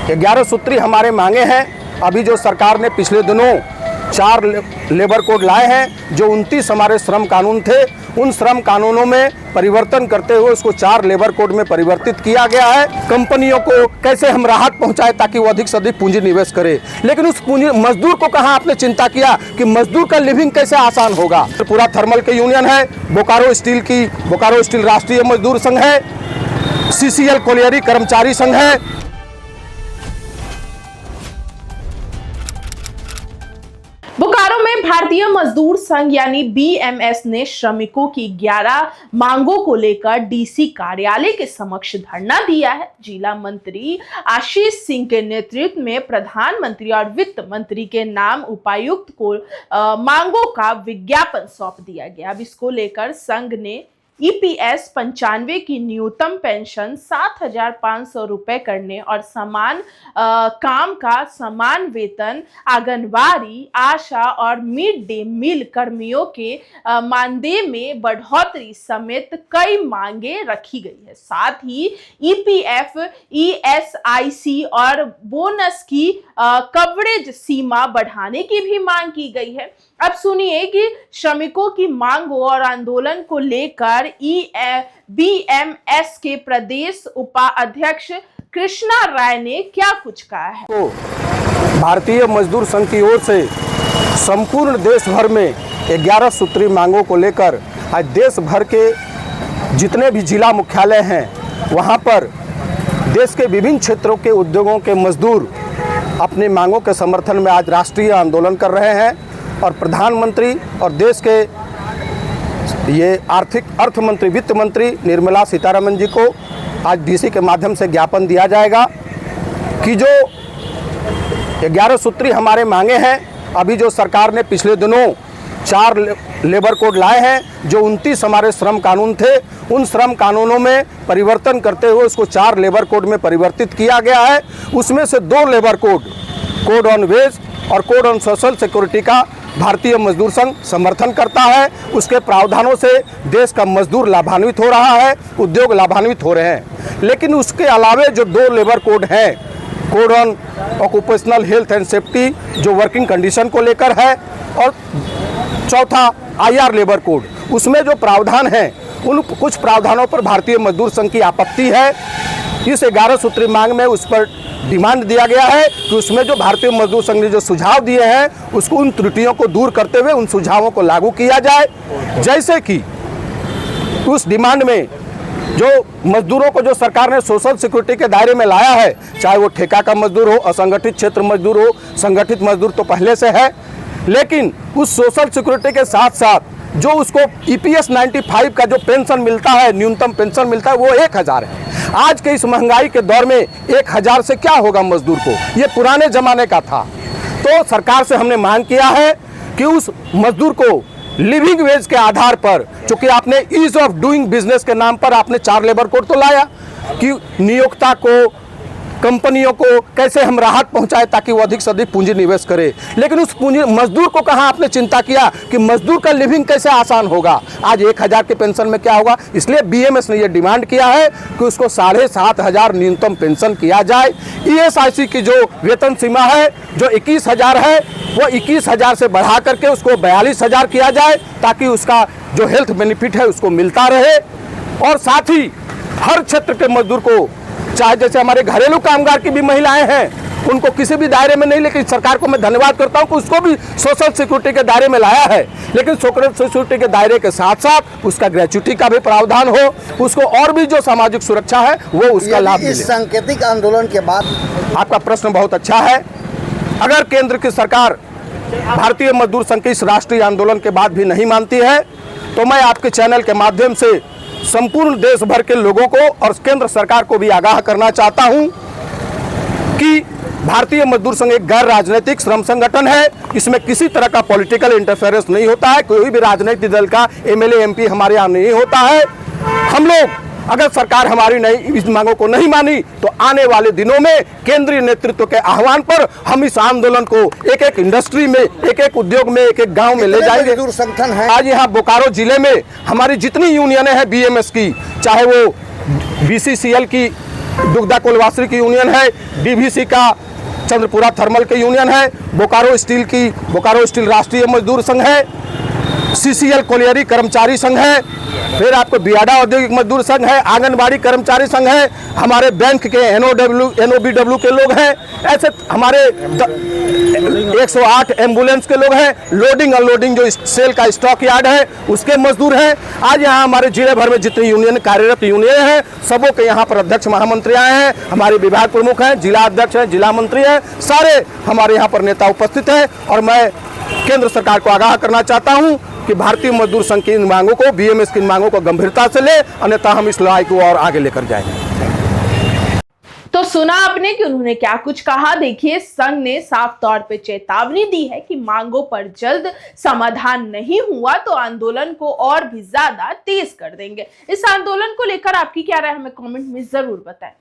11 सूत्री हमारे मांगे हैं। अभी जो सरकार ने पिछले दिनों 4 लेबर कोड लाए हैं, जो 29 हमारे श्रम कानून थे, उन श्रम कानूनों में परिवर्तन करते हुए उसको 4 लेबर कोड में परिवर्तित किया गया है। कंपनियों को कैसे हम राहत पहुंचाएं ताकि वो अधिक से अधिक पूंजी निवेश करे, लेकिन उस पूंजी मजदूर को कहां आपने चिंता किया कि मजदूर का लिविंग कैसे आसान होगा। पूरा थर्मल के यूनियन है, बोकारो स्टील राष्ट्रीय मजदूर संघ है, CCL कोलियरी कर्मचारी संघ है। बोकारो में भारतीय मजदूर संघ यानी BMS ने श्रमिकों की 11 मांगों को लेकर DC कार्यालय के समक्ष धरना दिया है। जिला मंत्री आशीष सिंह के नेतृत्व में प्रधानमंत्री और वित्त मंत्री के नाम उपायुक्त को मांगों का विज्ञापन सौंप दिया गया। अब इसको लेकर संघ ने EPS 95 की न्यूनतम पेंशन 7,500 रुपए करने और समान काम का समान वेतन, आंगनबाड़ी, आशा और मिड डे मील कर्मियों के मानदेय में बढ़ोतरी समेत कई मांगे रखी गई है। साथ ही EPF, ESIC और बोनस की कवरेज सीमा बढ़ाने की भी मांग की गई है। अब सुनिए कि श्रमिकों की मांगों और आंदोलन को लेकर BMS के प्रदेश उपाध्यक्ष कृष्णा राय ने क्या कुछ कहा है। तो भारतीय मजदूर संघ की ओर से संपूर्ण देश भर में 11 सूत्री मांगों को लेकर आज देश भर के जितने भी जिला मुख्यालय हैं वहां पर देश के विभिन्न क्षेत्रों के उद्योगों के मजदूर अपनी मांगों के समर्थन में आज राष्ट्रीय आंदोलन कर रहे हैं और प्रधानमंत्री और देश के ये अर्थ मंत्री, वित्त मंत्री निर्मला सीतारमण जी को आज DC के माध्यम से ज्ञापन दिया जाएगा कि जो 11 सूत्री हमारे मांगे हैं। अभी जो सरकार ने पिछले दिनों 4 लेबर कोड लाए हैं, जो 29 हमारे श्रम कानून थे, उन श्रम कानूनों में परिवर्तन करते हुए उसको 4 लेबर कोड में परिवर्तित किया गया है। उसमें से 2 लेबर कोड ऑन वेज और कोड ऑन सोशल सिक्योरिटी का भारतीय मजदूर संघ समर्थन करता है। उसके प्रावधानों से देश का मजदूर लाभान्वित हो रहा है, उद्योग लाभान्वित हो रहे हैं। लेकिन उसके अलावे जो 2 लेबर कोड हैं, code on occupational health and safety जो वर्किंग कंडीशन को लेकर है, और चौथा IR लेबर कोड, उसमें जो प्रावधान हैं उन कुछ प्रावधानों पर भारतीय मजदूर संघ की आपत्ति है। इस 11 सूत्री मांग में उस पर डिमांड दिया गया है कि उसमें जो भारतीय मजदूर संघ ने जो सुझाव दिए हैं उसको, उन त्रुटियों को दूर करते हुए उन सुझावों को लागू किया जाए। जैसे कि उस डिमांड में जो मजदूरों को जो सरकार ने सोशल सिक्योरिटी के दायरे में लाया है, चाहे वो ठेका का मजदूर हो, असंगठित क्षेत्र मजदूर हो, संगठित मजदूर तो पहले से है, लेकिन उस सोशल सिक्योरिटी के साथ साथ जो उसको EPS 95 का जो पेंशन मिलता है, न्यूनतम पेंशन मिलता है, वो 1,000 है। आज के इस महंगाई के दौर में 1,000 से क्या होगा मजदूर को, ये पुराने जमाने का था। तो सरकार से हमने मांग किया है कि उस मजदूर को लिविंग वेज के आधार पर, चूंकि आपने ईज ऑफ डूइंग बिजनेस के नाम पर आपने 4 लेबर कोड तो लाया कि नियोक्ता को, कंपनियों को कैसे हम राहत पहुंचाएं ताकि वो अधिक से अधिक पूंजी निवेश करे, लेकिन उस पूंजी मजदूर को कहां आपने चिंता किया कि मजदूर का लिविंग कैसे आसान होगा। आज 1,000 के पेंशन में क्या होगा, इसलिए BMS ने ये डिमांड किया है कि उसको 7,500 न्यूनतम पेंशन किया जाए। ESIC की जो वेतन सीमा है जो 21,000 है, वो 21,000 से बढ़ा करके उसको 42,000 किया जाए ताकि उसका जो हेल्थ बेनिफिट है उसको मिलता रहे। और साथ ही हर क्षेत्र के मजदूर को, चाहे जैसे हमारे घरेलू कामगार की भी महिलाएं हैं, उनको किसी भी दायरे में नहीं, लेकिन सरकार को मैं धन्यवाद करता हूं कि उसको भी सोशल सिक्योरिटी के दायरे में लाया है, लेकिन सोशल सिक्योरिटी के दायरे के साथ साथ उसका ग्रेच्युटी का भी प्रावधान हो, उसको और भी जो सामाजिक सुरक्षा है वो उसका लाभ मिले। इस सांकेतिक आंदोलन के बाद आपका प्रश्न बहुत अच्छा है। अगर केंद्र की सरकार भारतीय मजदूर संघ के इस राष्ट्रीय आंदोलन के बाद भी नहीं मानती है तो मैं आपके चैनल के माध्यम से संपूर्ण देश भर के लोगों को और केंद्र सरकार को भी आगाह करना चाहता हूं कि भारतीय मजदूर संघ एक गैर राजनीतिक श्रम संगठन है। इसमें किसी तरह का पॉलिटिकल इंटरफेरेंस नहीं होता है, कोई भी राजनीतिक दल का MLA MP हमारे यहाँ नहीं होता है। हम लोग, अगर सरकार हमारी इस मांगों को नहीं मानी तो आने वाले दिनों में केंद्रीय नेतृत्व के आह्वान पर हम इस आंदोलन को एक एक इंडस्ट्री में, एक एक उद्योग में, एक एक गांव में ले जाएंगे। संगठन है आज यहाँ बोकारो जिले में हमारी जितनी यूनियनें हैं BMS की, चाहे वो BCCL की दुग्धा कोलवासरी की यूनियन है, डीवीसी का चंद्रपुरा थर्मल की यूनियन है, बोकारो स्टील राष्ट्रीय मजदूर संघ है, सीसीएल कोलियरी कर्मचारी संघ है, फिर आपको बियाडा औद्योगिक मजदूर संघ है, आंगनबाड़ी कर्मचारी संघ है, हमारे बैंक के एनओबीडब्ल्यू के लोग हैं, ऐसे हमारे 108 एम्बुलेंस के लोग हैं, लोडिंग अनलोडिंग जो सेल का स्टॉक यार्ड है उसके मजदूर हैं। आज यहाँ हमारे जिले भर में जितनी यूनियन कार्यरत यूनियन हैं सबों के यहाँ पर अध्यक्ष महामंत्री आए हैं, हमारे विभाग प्रमुख हैं, जिला अध्यक्ष हैं, जिला मंत्री हैं, सारे हमारे यहाँ पर नेता उपस्थित हैं। और मैं केंद्र सरकार को आगाह करना चाहता हूँ कि भारतीय मजदूर संघ की इन मांगों को, बीएमएस की इन मांगों को गंभीरता से ले, अन्यथा हम इस लड़ाई को और आगे लेकर जाएंगे। तो सुना आपने कि उन्होंने क्या कुछ कहा। देखिए, संघ ने साफ तौर पे चेतावनी दी है कि मांगों पर जल्द समाधान नहीं हुआ तो आंदोलन को और भी ज्यादा तेज कर देंगे। इस आंदोलन को लेकर आपकी क्या राय, हमें कमेंट में जरूर बताएं।